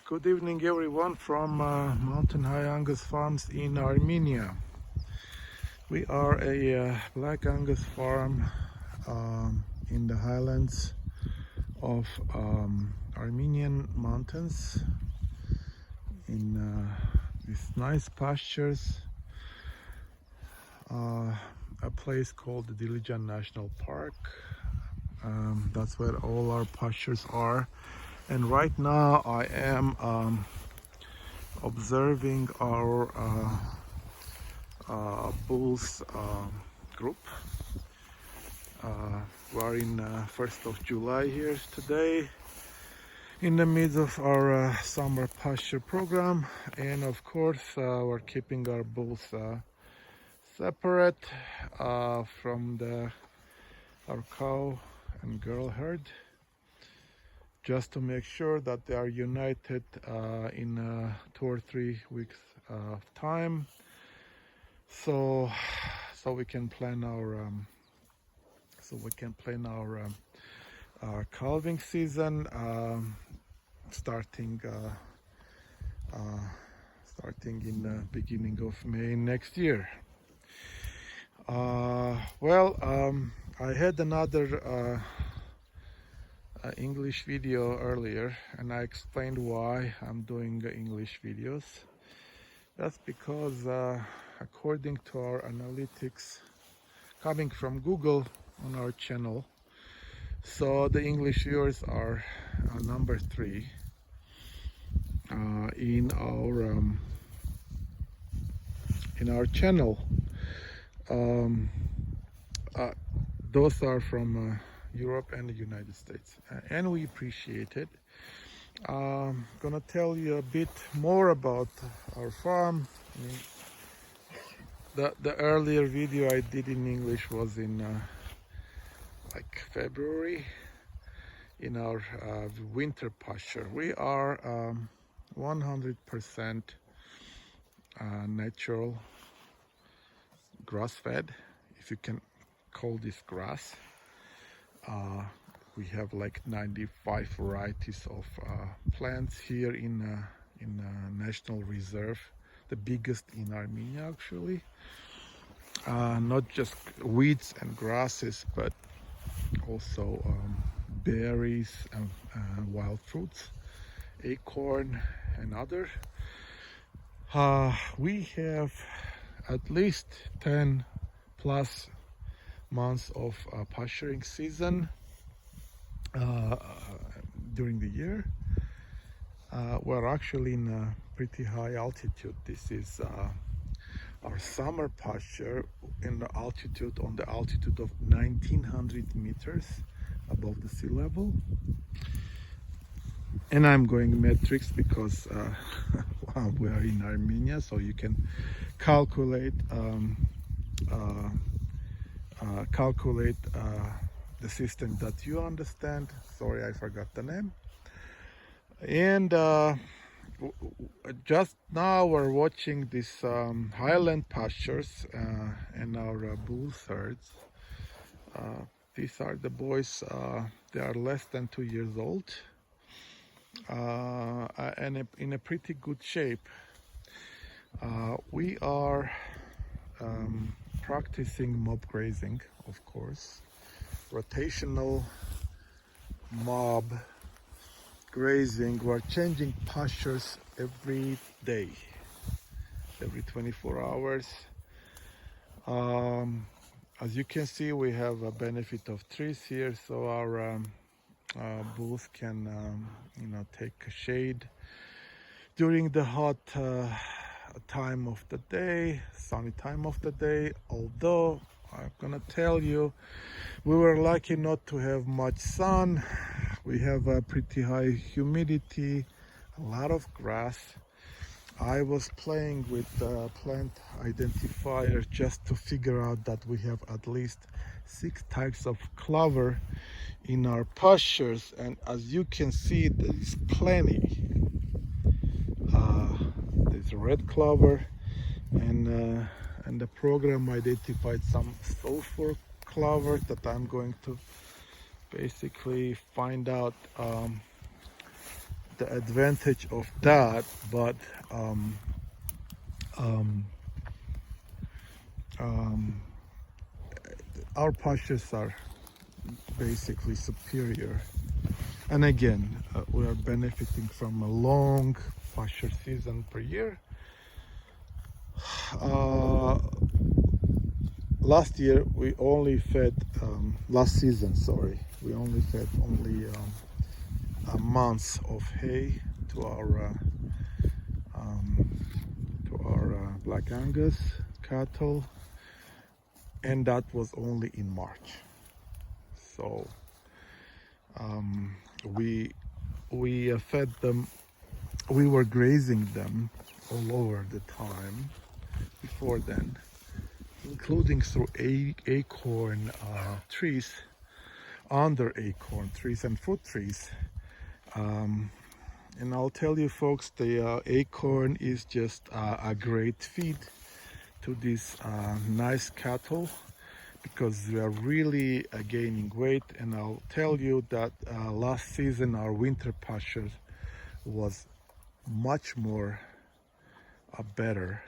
Good evening everyone from Mountain High Angus farms in Armenia. We are a Black Angus farm in the highlands of Armenian mountains in these nice pastures, a place called the Dilijan National Park. That's where all our pastures are. And right now I am observing our bulls group. We're in 1st of July here today, in the midst of our summer pasture program, and of course we're keeping our bulls separate from our cow and girl herd, just to make sure that they are united in 2 or 3 weeks of time, so we can plan our calving season, starting in the beginning of May next year. I had another English video earlier, and I explained why I'm doing English videos. That's because according to our analytics coming from Google on our channel, so the English viewers are number 3 in our channel. Those are from Europe and the United States, and we appreciate it. I'm gonna tell you a bit more about our farm. The earlier video I did in English was in like February, in our winter pasture. We are 100% natural, grass-fed, if you can call this grass. We have like 95 varieties of plants here in National Reserve, the biggest in Armenia actually. Not just weeds and grasses, but also berries and wild fruits, acorn and other. We have at least 10 plus months of pasturing season during the year. We're actually in a pretty high altitude. This is our summer pasture on the altitude of 1900 meters above the sea level. And I'm going metrics because we are in Armenia, so you can calculate the system that you understand. Sorry, I forgot the name. And just now we're watching these highland pastures and our bull herds. These are the boys. They are less than 2 years old and in a pretty good shape. We are practicing mob grazing, of course, rotational mob grazing. We're changing pastures every day, every 24 hours. As you can see, we have a benefit of trees here, so our bulls can take shade during the hot time of the day, sunny time of the day. Although I'm gonna tell you, we were lucky not to have much sun. We have a pretty high humidity, a lot of grass. I was playing with the plant identifier just to figure out that we have at least 6 types of clover in our pastures, and as you can see, there is plenty. There's red clover, and the program identified some sulfur clover that I'm going to basically find out the advantage of that, but um, um, um, our pastures are basically superior. And again, we are benefiting from a long pasture season per year. Last year we only fed, last season, sorry, we only fed only a month of hay to our Black Angus cattle, and that was only in March. So we fed them. We were grazing them all over the time before then, including through acorn trees, under acorn trees and fruit trees. And I'll tell you folks, the acorn is just a great feed to these nice cattle, because they are really gaining weight. And I'll tell you that last season our winter pasture was much more better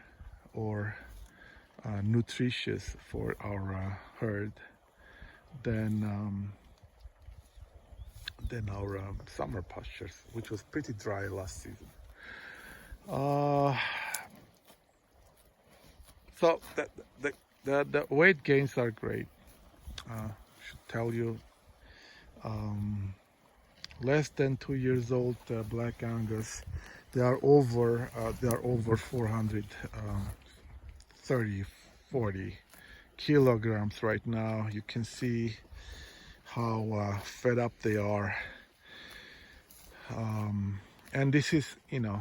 or nutritious for our herd than our summer pastures, which was pretty dry last season. So the weight gains are great. Should tell you, less than 2 years old Black Angus, they are over 430, 40 kilograms right now. You can see how fed up they are. And this is,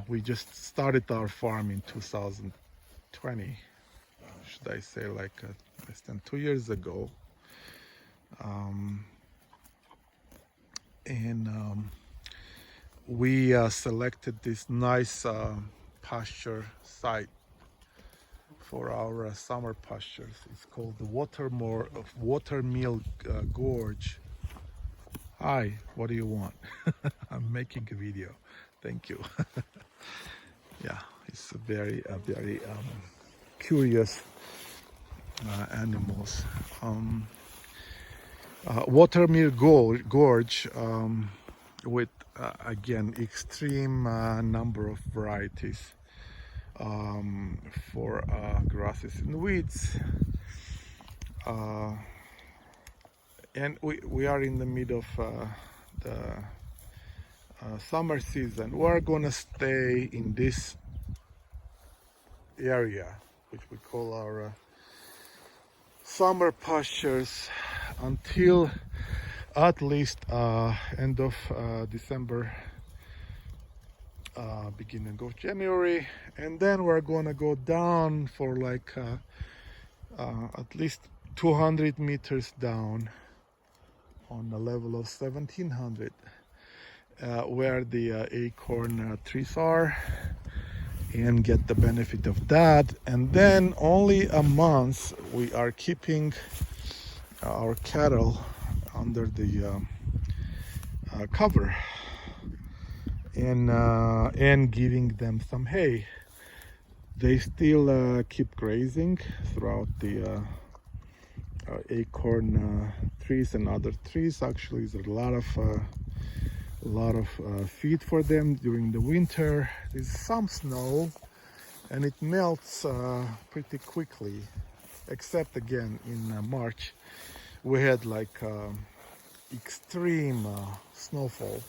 we just started our farm in 2020, should I say, like less than 2 years ago. We selected this nice pasture site for our summer pastures. It's called the Watermill Gorge. Hi, what do you want? I'm making a video. Thank you. Yeah, it's a very curious animals. Watermill Gorge, with again extreme number of varieties for grasses and weeds. And we are in the middle of the summer season. We're gonna stay in this area, which we call our summer pastures, until at least end of December, beginning of January, and then we're gonna go down for like at least 200 meters down on the level of 1700, where the acorn trees are, and get the benefit of that. And then only a month we are keeping our cattle under the cover, and giving them some hay. They still keep grazing throughout the acorn trees and other trees. Actually, there's a lot of feed for them during the winter. There's some snow, and it melts pretty quickly, except again in March we had like extreme snowfall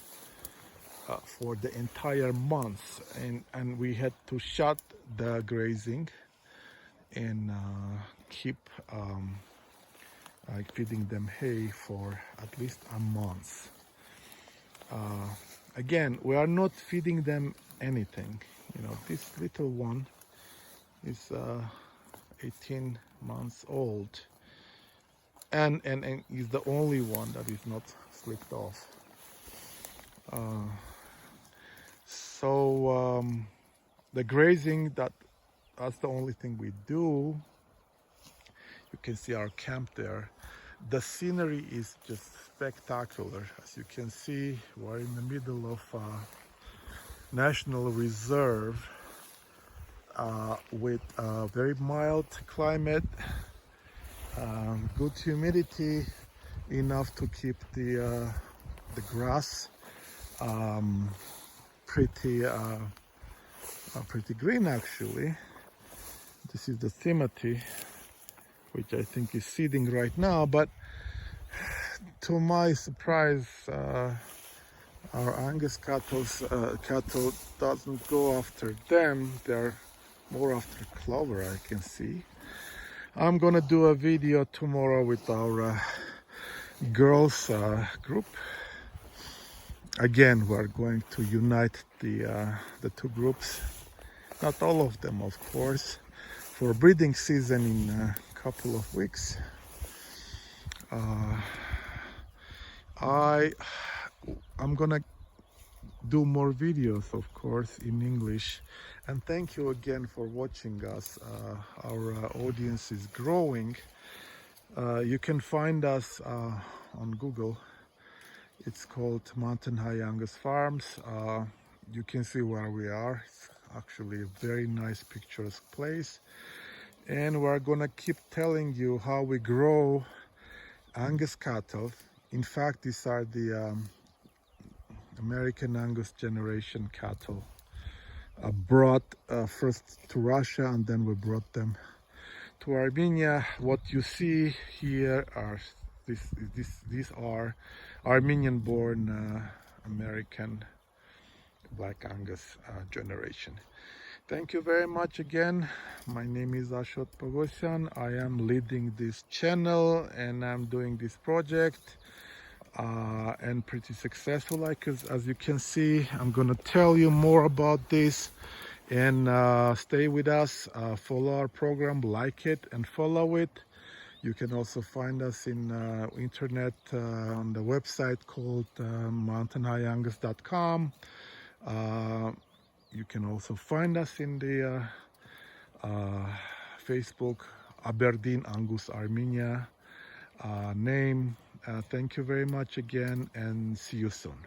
for the entire month, and we had to shut the grazing and keep feeding them hay for at least a month. Again, we are not feeding them anything. This little one is 18 months old, and is the only one that is not slipped off. So the grazing, that's the only thing we do. You can see our camp there. The scenery is just spectacular. As you can see, we're in the middle of national reserve with a very mild climate, good humidity, enough to keep the grass pretty pretty green actually. This is the Timothy, which I think is seeding right now, but to my surprise, our Angus cattle doesn't go after them. They're more after clover, I can see. I'm gonna do a video tomorrow with our girls group. Again, we're going to unite the two groups, not all of them of course, for breeding season in a couple of weeks. I'm gonna do more videos, of course, in English. And thank you again for watching us. Our audience is growing. You can find us on Google. It's called Mountain High Angus Farms. You can see where we are. It's actually a very nice, picturesque place. And we're gonna keep telling you how we grow Angus cattle. In fact, these are the American Angus generation cattle, brought first to Russia, and then we brought them to Armenia. What you see here are these are Armenian born American Black Angus generation. Thank you very much again. My name is Ashot Pogosyan. I am leading this channel and I'm doing this project and pretty successful, like as you can see. I'm gonna tell you more about this, and stay with us, follow our program, like it and follow it. You can also find us in internet on the website called mountainhighangus.com. You can also find us in the Facebook Aberdeen Angus Armenia name. Thank you very much again, and see you soon.